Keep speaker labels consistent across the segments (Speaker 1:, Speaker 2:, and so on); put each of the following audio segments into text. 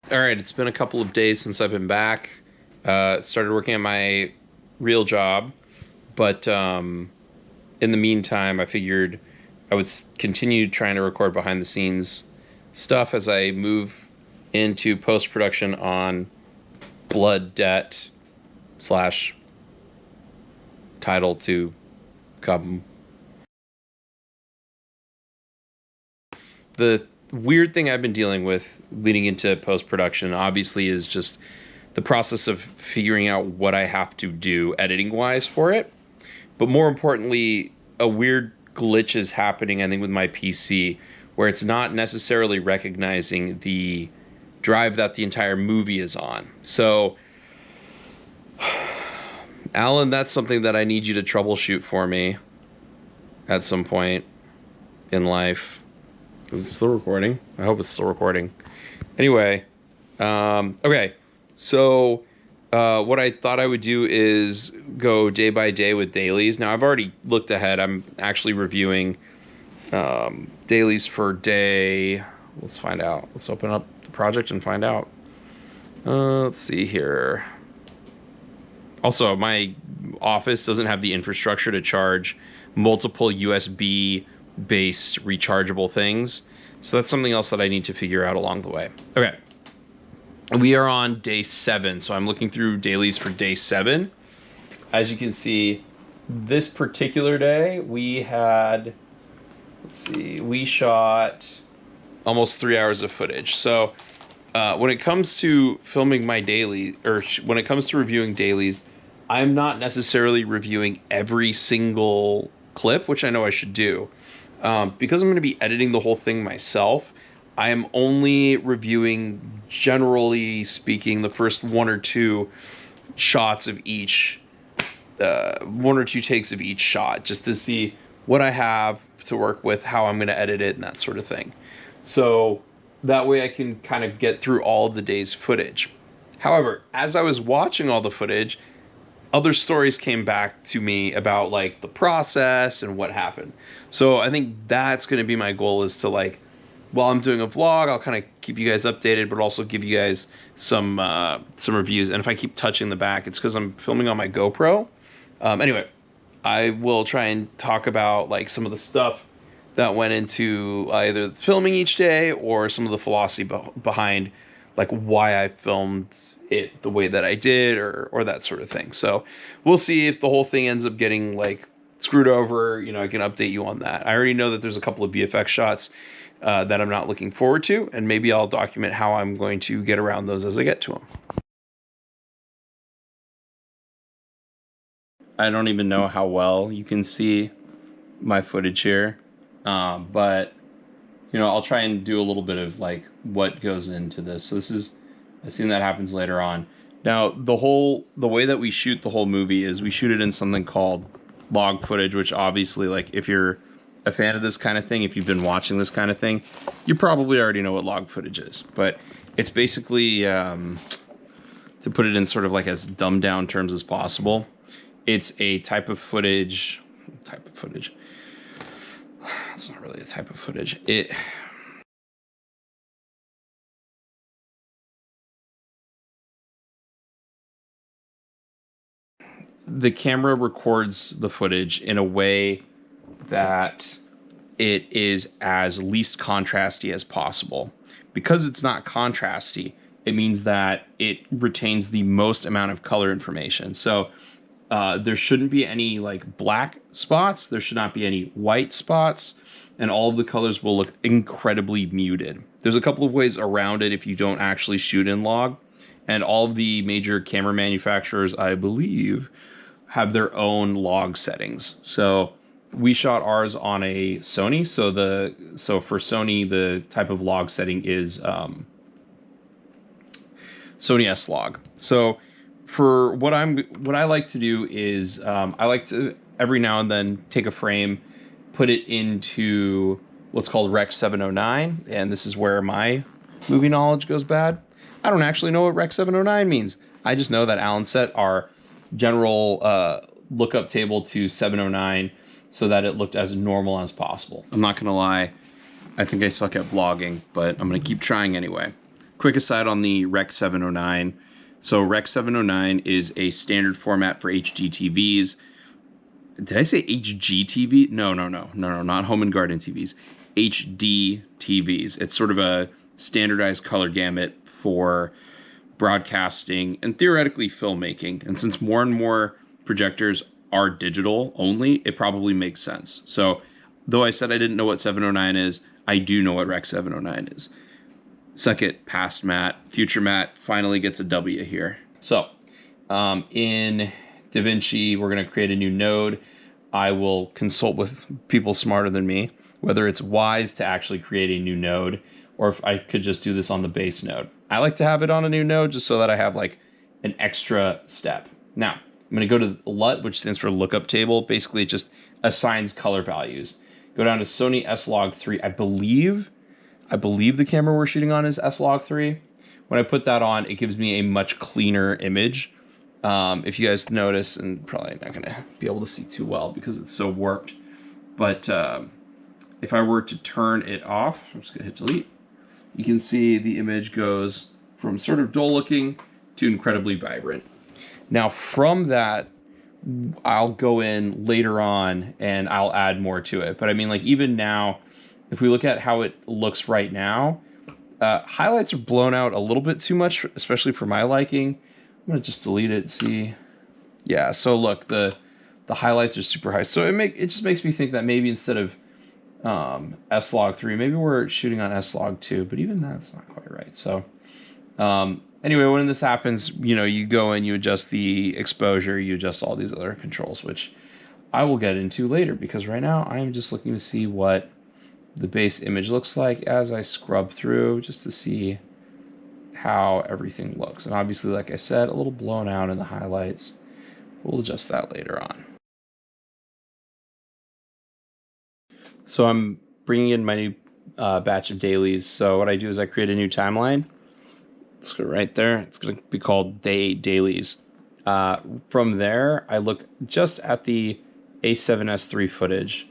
Speaker 1: All right, it's been a couple of days since I've been back. Started working at my real job, but in the meantime, I figured I would continue trying to record behind the scenes stuff as I move into post production on Blood Debt slash title to come. The weird thing I've been dealing with leading into post production, obviously, is just the process of figuring out what I have to do editing wise for it. But more importantly, a weird glitch is happening, I think, with my PC, where it's not necessarily recognizing the drive that the entire movie is on. So, Alan, that's something that I need you to troubleshoot for me at some point in life. Is it still recording? I hope it's still recording. Anyway, okay. So, what I thought I would do is go day by day with dailies. Now, I've already looked ahead. I'm actually reviewing dailies for day. Let's find out. Let's open up the project and find out. Let's see here. Also, my office doesn't have the infrastructure to charge multiple USB-based rechargeable things. So that's something else that I need to figure out along the way. Okay. We are on day 7, so I'm looking through dailies for day 7. As you can see, this particular day, we had, we shot almost 3 hours of footage. So when it comes to filming my daily, or when it comes to reviewing dailies, I'm not necessarily reviewing every single clip, which I know I should do. Because I'm going to be editing the whole thing myself, I am only reviewing, generally speaking, the first 1 or 2 shots of each, 1 or 2 takes of each shot, just to see what I have to work with, how I'm going to edit it, and that sort of thing. So that way I can kind of get through all of the day's footage. However, as I was watching all the footage, other stories came back to me about like the process and what happened. So I think that's going to be my goal, is to, like, while I'm doing a vlog, I'll kind of keep you guys updated, but also give you guys some reviews. And if I keep touching the back, it's because I'm filming on my GoPro. Anyway, I will try and talk about like some of the stuff that went into either filming each day or some of the philosophy behind like why I filmed it the way that I did, or that sort of thing. So we'll see if the whole thing ends up getting like screwed over. You know, I can update you on that. I already know that there's a couple of VFX shots that I'm not looking forward to, and maybe I'll document how I'm going to get around those as I get to them. I don't even know how well you can see my footage here, but you know, I'll try and do a little bit of like what goes into this. So this is a scene that happens later on. Now, the way that we shoot the whole movie is we shoot it in something called log footage, which obviously, like, if you're a fan of this kind of thing, if you've been watching this kind of thing, you probably already know what log footage is. But it's basically, to put it in sort of like as dumbed down terms as possible, it's a type of footage. It's not really a type of footage. The camera records the footage in a way that it is as least contrasty as possible. Because it's not contrasty, it means that it retains the most amount of color information. So there shouldn't be any like black spots. There should not be any white spots. And all of the colors will look incredibly muted. There's a couple of ways around it if you don't actually shoot in log. And all of the major camera manufacturers, I believe, have their own log settings. So we shot ours on a Sony. So for Sony, the type of log setting is Sony S log. So for what I like to do is I like to every now and then take a frame, put it into what's called Rec 709, and this is where my movie knowledge goes bad. I don't actually know what Rec 709 means. I just know that Alan set our general lookup table to 709 so that it looked as normal as possible. I'm not gonna lie, I think I suck at vlogging, but I'm gonna keep trying anyway. Quick aside on the Rec 709. So Rec 709 is a standard format for HD TVs. Did I say HGTV? No, not home and garden TVs. HD TVs. It's sort of a standardized color gamut for broadcasting and theoretically filmmaking. And since more and more projectors are digital only, it probably makes sense. So though I said I didn't know what 709 is, I do know what Rec 709 is. Suck it, past Matt. Future Matt finally gets a W here. So in DaVinci, we're going to create a new node. I will consult with people smarter than me, whether it's wise to actually create a new node or if I could just do this on the base node. I like to have it on a new node just so that I have like an extra step. Now, I'm going to go to LUT, which stands for lookup table. Basically, it just assigns color values. Go down to Sony S-Log3. I believe the camera we're shooting on is S-Log3. When I put that on, it gives me a much cleaner image. If you guys notice, and probably not going to be able to see too well because it's so warped, but if I were to turn it off, I'm just going to hit delete, you can see the image goes from sort of dull looking to incredibly vibrant. Now from that, I'll go in later on and I'll add more to it. But I mean, like even now, if we look at how it looks right now, highlights are blown out a little bit too much, especially for my liking. I'm gonna just delete it. See, yeah. So look, the highlights are super high. So it just makes me think that maybe instead of S-Log3, maybe we're shooting on S-Log2, but even that's not quite right. So anyway, when this happens, you go and you adjust the exposure, you adjust all these other controls, which I will get into later because right now I am just looking to see what the base image looks like as I scrub through just to see how everything looks. And obviously, like I said, a little blown out in the highlights. We'll adjust that later on. So I'm bringing in my new batch of dailies. So what I do is I create a new timeline. Let's go right there. It's going to be called Day 8 Dailies. From there, I look just at the A7S3 footage.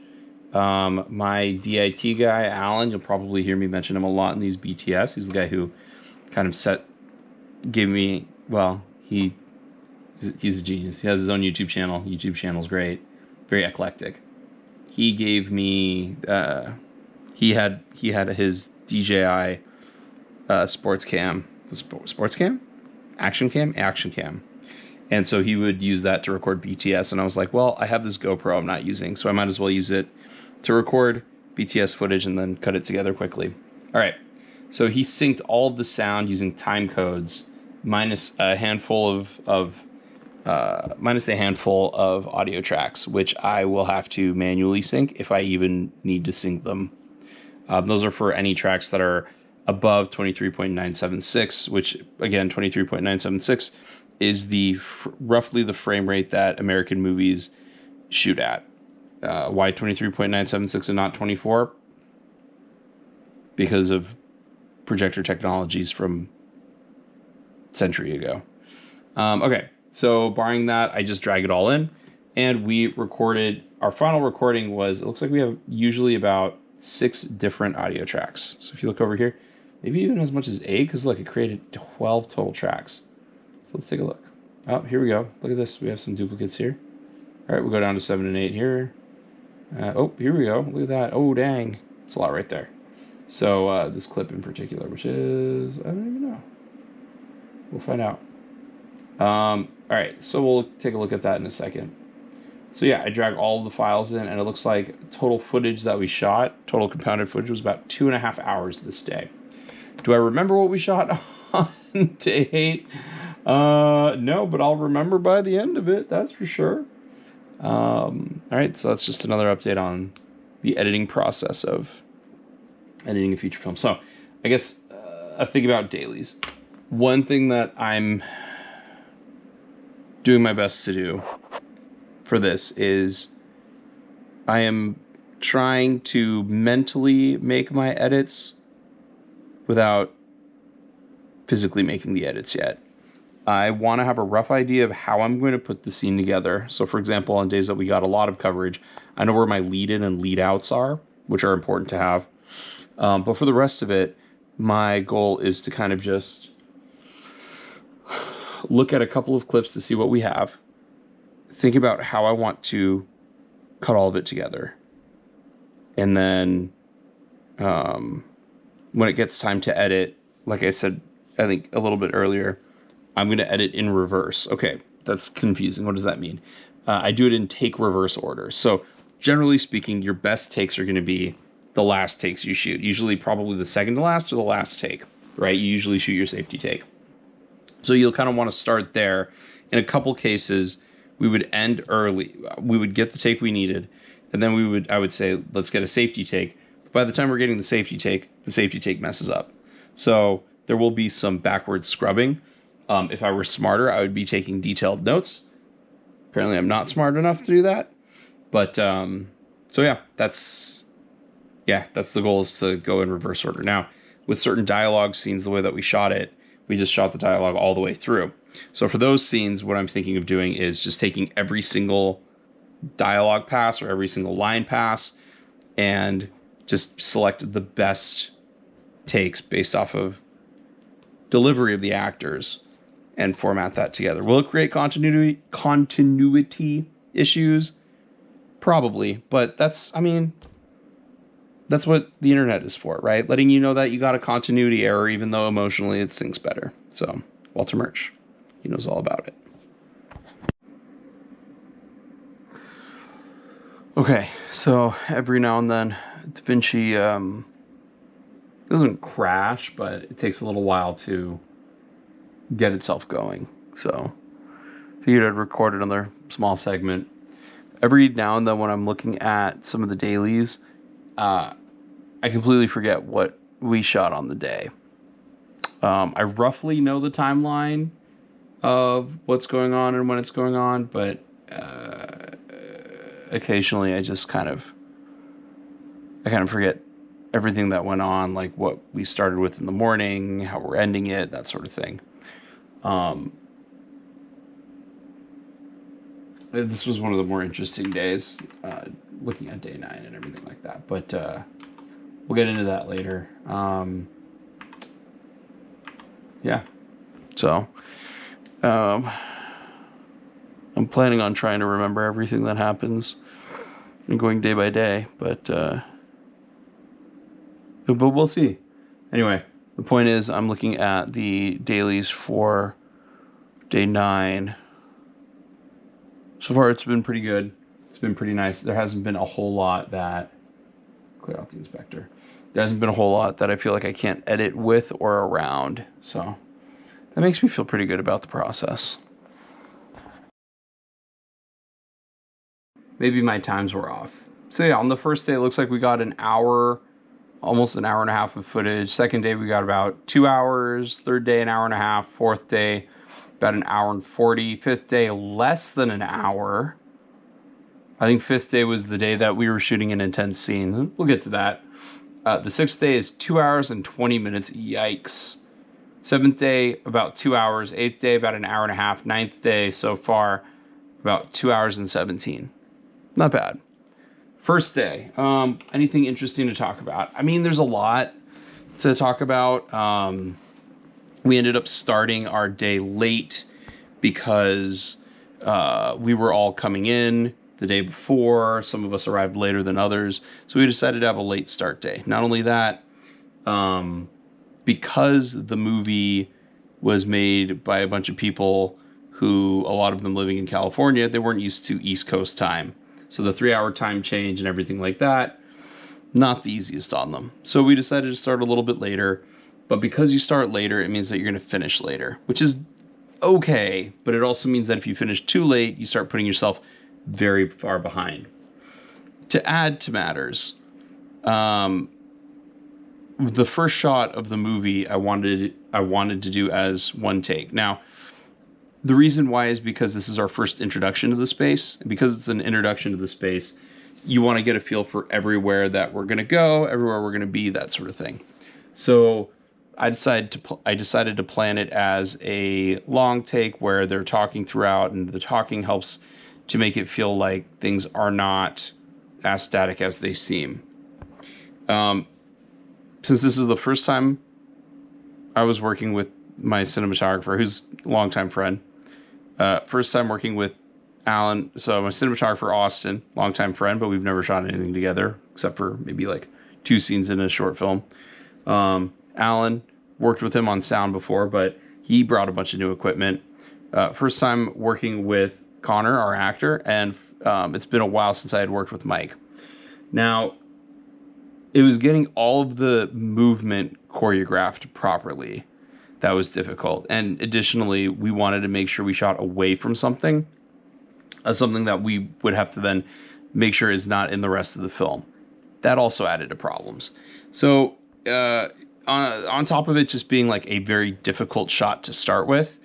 Speaker 1: My DIT guy, Alan, you'll probably hear me mention him a lot in these BTS. He's the guy who kind of gave me, well, he's a genius. He has his own YouTube channel. YouTube channel's great. Very eclectic. He gave me, he had his DJI sports cam. Action cam. And so he would use that to record BTS. And I was like, well, I have this GoPro I'm not using, so I might as well use it to record BTS footage and then cut it together quickly. All right. So he synced all of the sound using time codes minus the handful of audio tracks, which I will have to manually sync if I even need to sync them. Those are for any tracks that are above 23.976, which again, 23.976 is roughly the frame rate that American movies shoot at. Why 23.976 and not 24? Because of projector technologies from a century ago. Okay, so barring that, I just drag it all in, and we recorded. Our final recording was, it looks like we have usually about 6 different audio tracks. So if you look over here, maybe even as much as 8, because look, it created 12 total tracks. So let's take a look. Oh, here we go. Look at this. We have some duplicates here. All right, we'll go down to 7 and 8 here. Oh, here we go. Look at that. Oh, dang. It's a lot right there. So this clip in particular, which is, I don't even know. We'll find out. All right, so we'll take a look at that in a second. So yeah, I drag all of the files in, and it looks like total footage that we shot, total compounded footage, was about 2.5 hours this day. Do I remember what we shot on day 8? No, but I'll remember by the end of it, that's for sure. All right, so that's just another update on the editing process of editing a feature film. So I guess a thing about dailies. One thing that I'm doing my best to do for this is I am trying to mentally make my edits without physically making the edits yet. I want to have a rough idea of how I'm going to put the scene together. So for example, on days that we got a lot of coverage, I know where my lead in and lead outs are, which are important to have. But for the rest of it, my goal is to kind of just look at a couple of clips to see what we have, think about how I want to cut all of it together, and then when it gets time to edit, like I said, I think a little bit earlier, I'm going to edit in reverse. Okay, that's confusing. What does that mean? I do it in take reverse order. So generally speaking, your best takes are going to be the last takes you shoot. Usually probably the second to last or the last take, right? You usually shoot your safety take. So you'll kind of want to start there. In a couple cases, we would end early. We would get the take we needed, and then I would say, let's get a safety take. By the time we're getting the safety take messes up. So there will be some backwards scrubbing. If I were smarter, I would be taking detailed notes. Apparently I'm not smart enough to do that. But, so yeah, that's the goal, is to go in reverse order. Now, with certain dialogue scenes, the way that we shot it, we just shot the dialogue all the way through. So for those scenes, what I'm thinking of doing is just taking every single dialogue pass or every single line pass and just select the best takes based off of delivery of the actors and format that together. Will it create continuity issues? Probably, but that's what the internet is for, right? Letting you know that you got a continuity error, even though emotionally it syncs better. So, Walter Murch, he knows all about it. Okay, so every now and then, DaVinci doesn't crash, but it takes a little while to get itself going. So, figured I'd record another small segment. Every now and then when I'm looking at some of the dailies, I completely forget what we shot on the day. I roughly know the timeline of what's going on and when it's going on, but occasionally I kind of forget everything that went on, like what we started with in the morning, how we're ending it, that sort of thing. This was one of the more interesting days, looking at day 9 and everything like that, but we'll get into that later. Yeah, so I'm planning on trying to remember everything that happens and going day by day, but we'll see. Anyway, the point is, I'm looking at the dailies for day 9. So far, it's been pretty good. It's been pretty nice. There hasn't been a whole lot that... Clear out the inspector. There hasn't been a whole lot that I feel like I can't edit with or around. So that makes me feel pretty good about the process. Maybe my times were off. So yeah, on the first day, it looks like we got an hour, almost an hour and a half of footage. Second day, we got about 2 hours. Third day, an hour and a half. Fourth day, about an hour and 40. Fifth day, less than an hour. I think fifth day was the day that we were shooting an intense scene. We'll get to that. The sixth day is 2 hours and 20 minutes. Yikes. Seventh day, about 2 hours. Eighth day, about an hour and a half. Ninth day, so far, about 2 hours and 17. Not bad. First day, anything interesting to talk about? I mean, there's a lot to talk about. We ended up starting our day late because we were all coming in the day before. Some of us arrived later than others. So we decided to have a late start day. Not only that, because the movie was made by a bunch of people who, a lot of them living in California, they weren't used to East Coast time. So the 3-hour time change and everything like that, not the easiest on them. So we decided to start a little bit later. But because you start later, it means that you're going to finish later, which is okay. But it also means that if you finish too late, you start putting yourself very far behind. To add to matters, the first shot of the movie I wanted to do as one take. Now, the reason why is because this is our first introduction to the space. And because it's an introduction to the space, you want to get a feel for everywhere that we're going to go, everywhere we're going to be, that sort of thing. So I decided to plan it as a long take where they're talking throughout, and the talking helps to make it feel like things are not as static as they seem. Since this is the first time I was working with my cinematographer, who's a longtime friend. First time working with Alan. So my cinematographer, Austin, longtime friend, but we've never shot anything together except for maybe like 2 scenes in a short film. Alan, worked with him on sound before, but he brought a bunch of new equipment. First time working with Connor, our actor, and it's been a while since I had worked with Mike. Now, it was getting all of the movement choreographed properly that was difficult. And additionally, we wanted to make sure we shot away from something, something that we would have to then make sure is not in the rest of the film. That also added to problems. So on top of it just being like a very difficult shot to start with,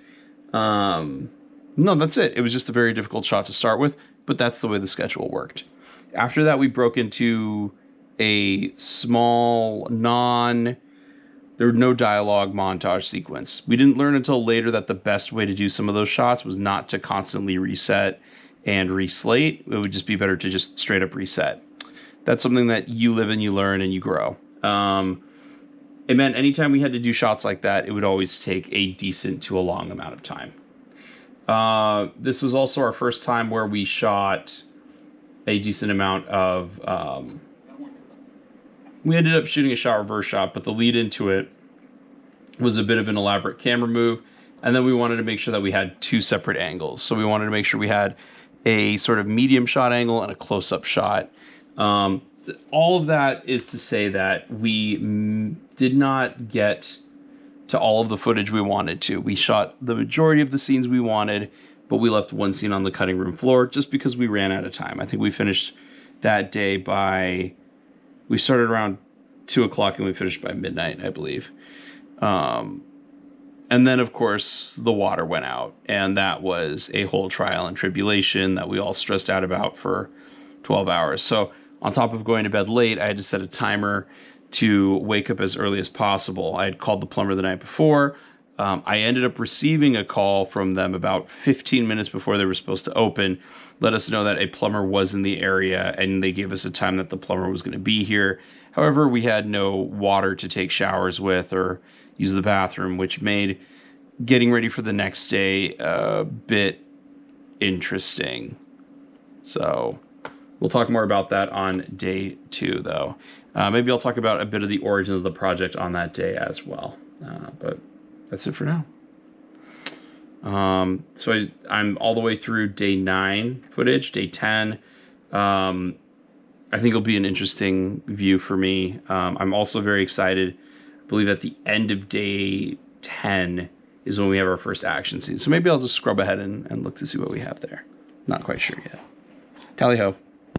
Speaker 1: no, that's it. It was just a very difficult shot to start with, but that's the way the schedule worked. After that, we broke into a small there were no dialogue montage sequence. We didn't learn until later that the best way to do some of those shots was not to constantly reset and reslate. It would just be better to just straight up reset. That's something that you live and you learn and you grow. It meant anytime we had to do shots like that, it would always take a decent to a long amount of time. This was also our first time where we shot a decent amount of... we ended up shooting a shot reverse shot, but the lead into it was a bit of an elaborate camera move. And then we wanted to make sure that we had 2 separate angles. So we wanted to make sure we had a sort of medium shot angle and a close-up shot. All of that is to say that we did not get to all of the footage we wanted to. We shot the majority of the scenes we wanted, but we left 1 scene on the cutting room floor just because we ran out of time. I think we finished that day we started around 2 o'clock and we finished by midnight, I believe. And then, of course, the water went out, and that was a whole trial and tribulation that we all stressed out about for 12 hours. So on top of going to bed late, I had to set a timer to wake up as early as possible. I had called the plumber the night before. I ended up receiving a call from them about 15 minutes before they were supposed to open, let us know that a plumber was in the area, and they gave us a time that the plumber was going to be here. However, we had no water to take showers with or use the bathroom, which made getting ready for the next day a bit interesting. So we'll talk more about that on day 2, though. Maybe I'll talk about a bit of the origins of the project on that day as well. But that's it for now. So I'm all the way through day 9 footage, day 10. I think it'll be an interesting view for me. I'm also very excited. I believe at the end of day 10 is when we have our first action scene. So maybe I'll just scrub ahead and look to see what we have there. Not quite sure yet. Tally ho.